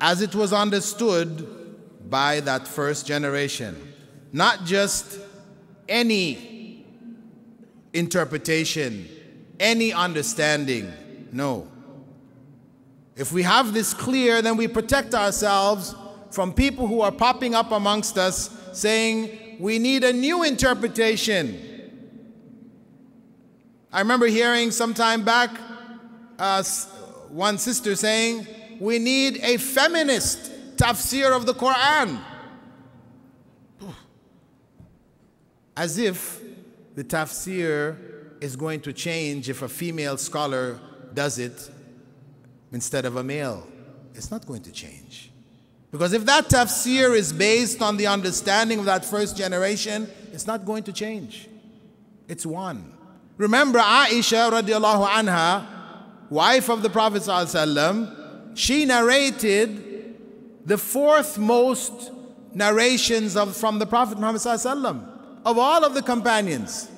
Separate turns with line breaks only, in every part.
as it was understood by that first generation. Not just any interpretation, any understanding. No. If we have this clear, then we protect ourselves from people who are popping up amongst us saying, we need a new interpretation. I remember hearing some time back one sister saying, we need a feminist tafsir of the Quran. As if the tafsir is going to change if a female scholar does it instead of a male. It's not going to change. Because if that tafsir is based on the understanding of that first generation, it's not going to change. It's one. Remember Aisha radiallahu anha, wife of the Prophet ﷺ, she narrated the fourth most narrations from the Prophet Muhammad ﷺ of all of the companions.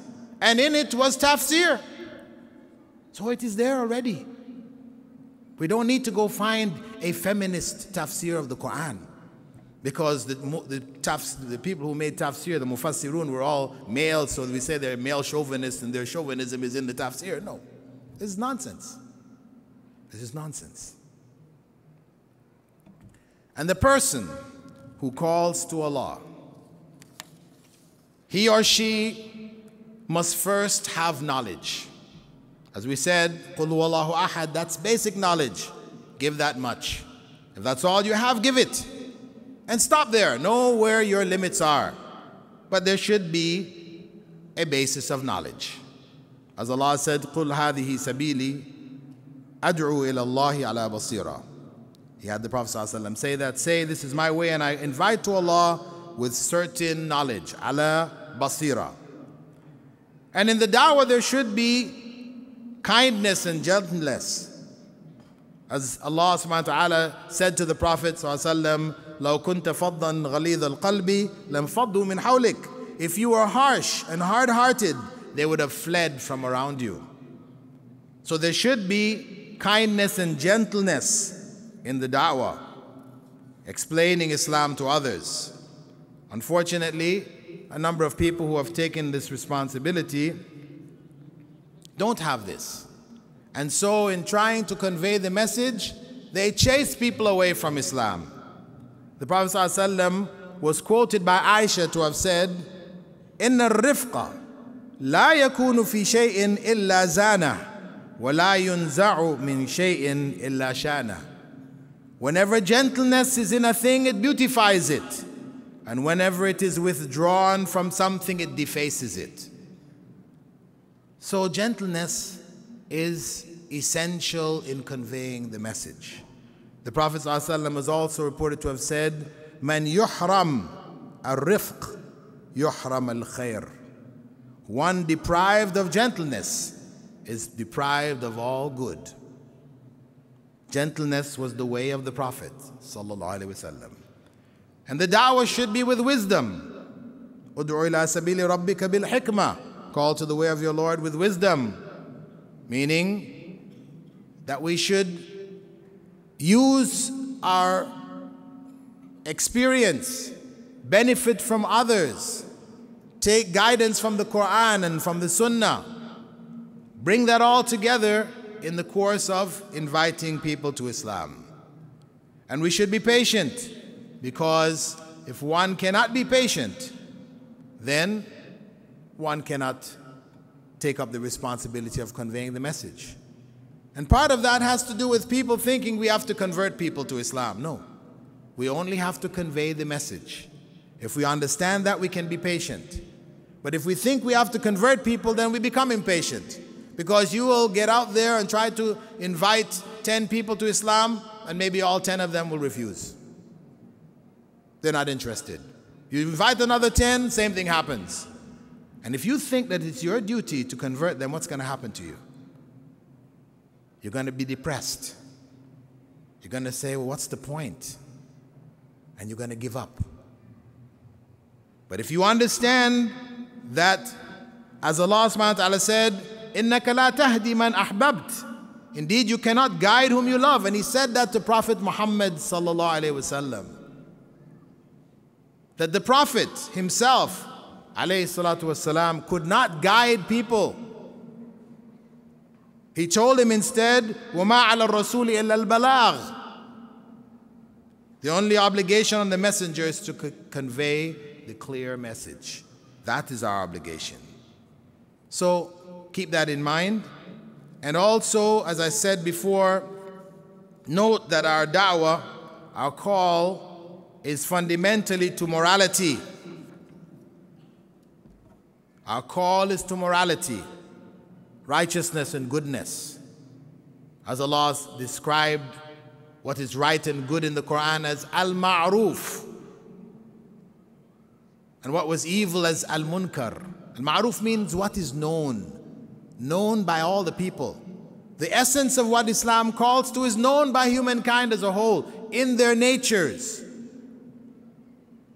And in it was tafsir. So it is there already. We don't need to go find a feminist tafsir of the Quran, because the people who made tafsir, the mufassirun, were all male, so we say they're male chauvinists and their chauvinism is in the tafsir. No, this is nonsense. This is nonsense. And the person who calls to Allah, he or she must first have knowledge. As we said, قُلْ هُوَ اللَّهُ أَحَدٌ, that's basic knowledge. Give that much. If that's all you have, give it. And stop there. Know where your limits are. But there should be a basis of knowledge. As Allah said, قُلْ هَذِهِ سَبِيلِي أَدْعُو إِلَى اللَّهِ عَلَى بَصِيرًا. He had the Prophet ﷺ say that. Say, this is my way, and I invite to Allah with certain knowledge. Ala basira. And in the da'wah there should be kindness and gentleness. As Allah subhanahu wa ta'ala said to the Prophet ﷺ, لَوْ كُنْتَ فَضًّا غَلِيظَ الْقَلْبِ لَمْ فَضُّوا مِنْ حَوْلِكَ. If you were harsh and hard-hearted, they would have fled from around you. So there should be kindness and gentleness in the da'wah, explaining Islam to others. Unfortunately, a number of people who have taken this responsibility don't have this. And so in trying to convey the message, they chase people away from Islam. The Prophet ﷺ was quoted by Aisha to have said, إِنَّ الرِّفْقَ لَا يَكُونُ فِي شَيْءٍ إِلَّا زَانَهُ وَلَا يُنْزَعُ مِنْ شَيْءٍ إِلَّا شَانَهُ. Whenever gentleness is in a thing, it beautifies it. And whenever it is withdrawn from something, it defaces it. So gentleness is essential in conveying the message. The Prophet ﷺ was also reported to have said, "Man yuhram al-rifq, yuhram al-khair." One deprived of gentleness is deprived of all good. Gentleness was the way of the Prophet ﷺ. And the da'wah should be with wisdom. Ud'u ila sabili rabbika bil hikmah. Call to the way of your Lord with wisdom. Meaning that we should use our experience, benefit from others, take guidance from the Quran and from the Sunnah. Bring that all together in the course of inviting people to Islam. And we should be patient, because if one cannot be patient, then one cannot take up the responsibility of conveying the message. And part of that has to do with people thinking we have to convert people to Islam. No, we only have to convey the message. If we understand that, we can be patient. But if we think we have to convert people, then we become impatient. Because you will get out there and try to invite 10 people to Islam, and maybe all 10 of them will refuse. They're not interested. You invite another 10, same thing happens. And if you think that it's your duty to convert them, what's going to happen to you? You're going to be depressed. You're going to say, well, what's the point? And you're going to give up. But if you understand that, as Allah subhanahu wa ta'ala said, إِنَّكَ لَا تَهْدِي مَنْ أَحْبَبْتَ Indeed, you cannot guide whom you love. And he said that to Prophet Muhammad sallallahu alaihi wasallam. That the Prophet himself, alayhi salatu wasalam, could not guide people. He told him instead, وَمَا عَلَى الرَّسُولِ إِلَّا الْبَلَاغِ. The only obligation on the messenger is to convey the clear message. That is our obligation. So keep that in mind. And also, as I said before, note that our da'wah, our call, is fundamentally to morality. Our call is to morality, righteousness and goodness. As Allah described what is right and good in the Quran as al-ma'ruf, and what was evil as al-munkar. Al-ma'ruf means what is known by all the people. The essence of what Islam calls to is known by humankind as a whole, in their natures.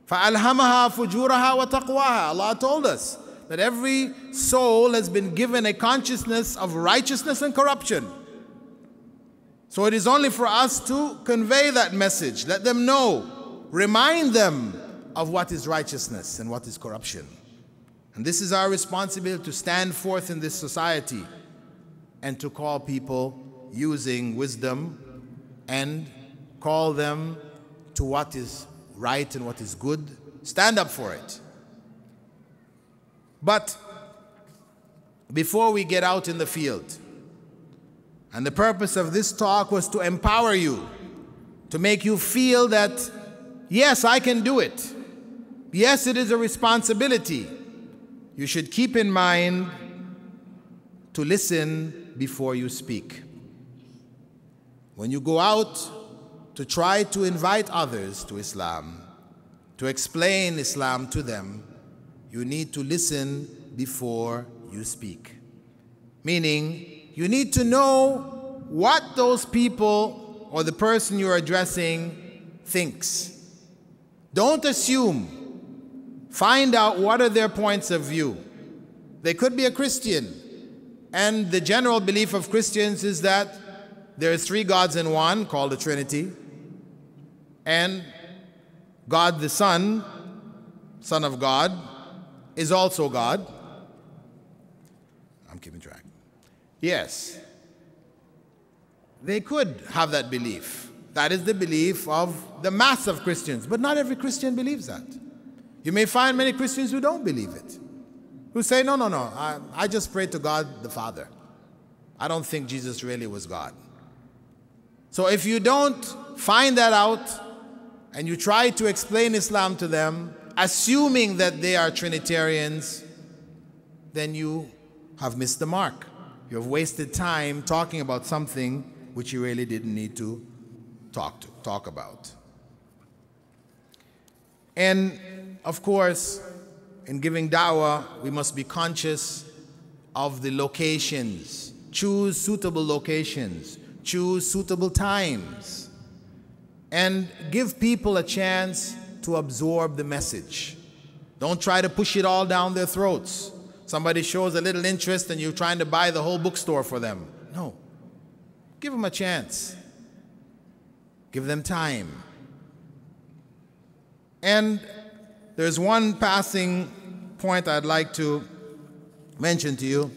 فَأَلْهَمَهَا فُجُورَهَا وَتَقْوَاهَا. Allah told us that every soul has been given a consciousness of righteousness and corruption. So it is only for us to convey that message, let them know, remind them of what is righteousness and what is corruption. And this is our responsibility, to stand forth in this society and to call people using wisdom and call them to what is right and what is good. Stand up for it. But before we get out in the field, and the purpose of this talk was to empower you, to make you feel that, yes, I can do it. Yes, it is a responsibility. You should keep in mind to listen before you speak. When you go out to try to invite others to Islam, to explain Islam to them, you need to listen before you speak. Meaning, you need to know what those people or the person you're addressing thinks. Don't assume. Find out what are their points of view. They could be a Christian, and the general belief of Christians is that there are three gods in one, called the Trinity, and God the Son, Son of God, is also God. I'm keeping track. Yes, they could have that belief. That is the belief of the mass of Christians, but not every Christian believes that. You may find many Christians who don't believe it, who say, no, I just pray to God the Father. I don't think Jesus really was God. So if you don't find that out and you try to explain Islam to them, assuming that they are Trinitarians, then you have missed the mark. You have wasted time talking about something which you really didn't need to talk about. And of course, in giving da'wah, we must be conscious of the locations. Choose suitable locations. Choose suitable times. And give people a chance to absorb the message. Don't try to push it all down their throats. Somebody shows a little interest and you're trying to buy the whole bookstore for them. No. Give them a chance. Give them time. And there's one passing point I'd like to mention to you,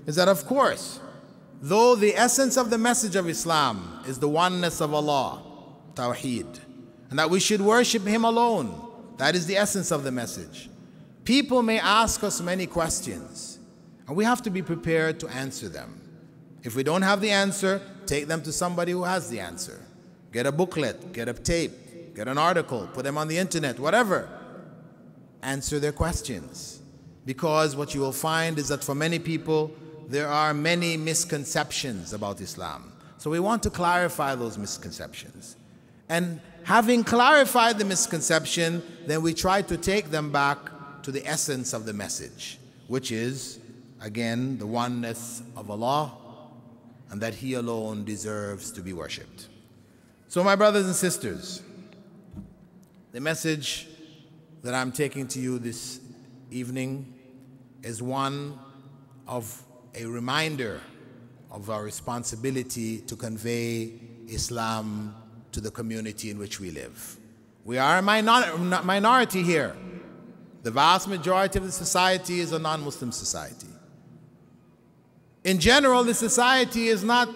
is that of course, though the essence of the message of Islam is the oneness of Allah, Tawheed, and that we should worship Him alone, that is the essence of the message. People may ask us many questions, and we have to be prepared to answer them. If we don't have the answer, take them to somebody who has the answer. Get a booklet, get a tape, get an article, put them on the internet, whatever. Answer their questions. Because what you will find is that for many people, there are many misconceptions about Islam. So we want to clarify those misconceptions. And having clarified the misconception, then we try to take them back to the essence of the message, which is, again, the oneness of Allah, and that He alone deserves to be worshipped. So my brothers and sisters, the message that I'm taking to you this evening is one of a reminder of our responsibility to convey Islam to the community in which we live. We are a minority here. The vast majority of the society is a non-Muslim society. In general, the society is not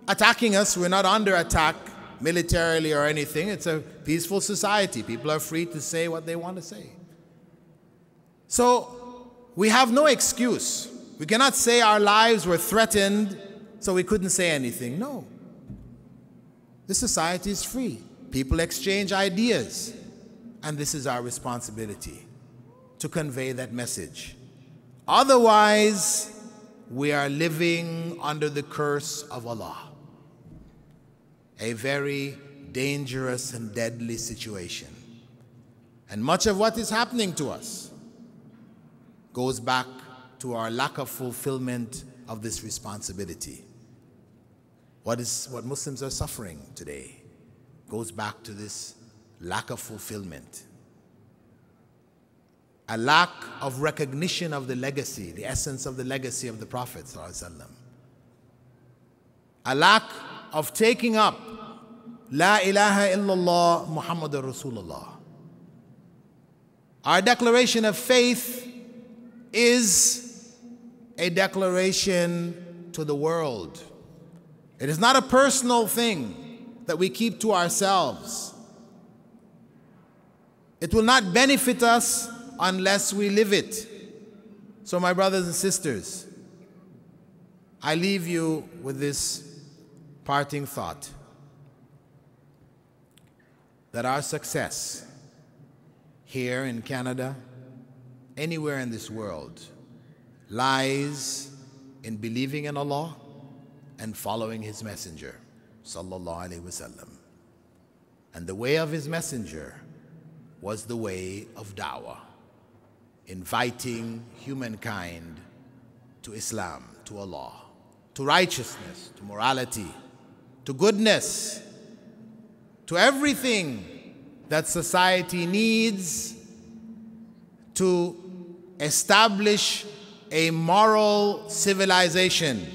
attacking us. We're not under attack militarily or anything. It's a peaceful society. People are free to say what they want to say. So we have no excuse. We cannot say our lives were threatened, so we couldn't say anything. No. The society is free. People exchange ideas. And this is our responsibility, to convey that message. Otherwise, we are living under the curse of Allah. A very dangerous and deadly situation. And much of what is happening to us goes back to our lack of fulfillment of this responsibility. What Muslims are suffering today goes back to this lack of fulfillment. A lack of recognition of the legacy, the essence of the legacy of the Prophet ﷺ. A lack of taking up La ilaha illallah Muhammadur Rasulullah. Our declaration of faith is a declaration to the world. It is not a personal thing that we keep to ourselves. It will not benefit us unless we live it. So my brothers and sisters, I leave you with this parting thought, that our success here in Canada, anywhere in this world, lies in believing in Allah and following His Messenger, sallallahu alaihi wasallam. And the way of His Messenger was the way of da'wah, inviting humankind to Islam, to Allah, to righteousness, to morality, to goodness, to everything that society needs to establish a moral civilization.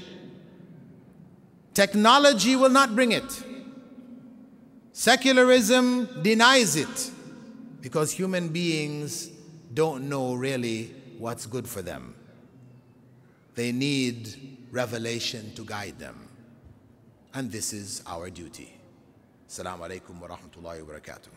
Technology will not bring it. Secularism denies it because human beings don't know really what's good for them. They need revelation to guide them. And this is our duty. Assalamu alaikum wa rahmatullahi wa barakatuh.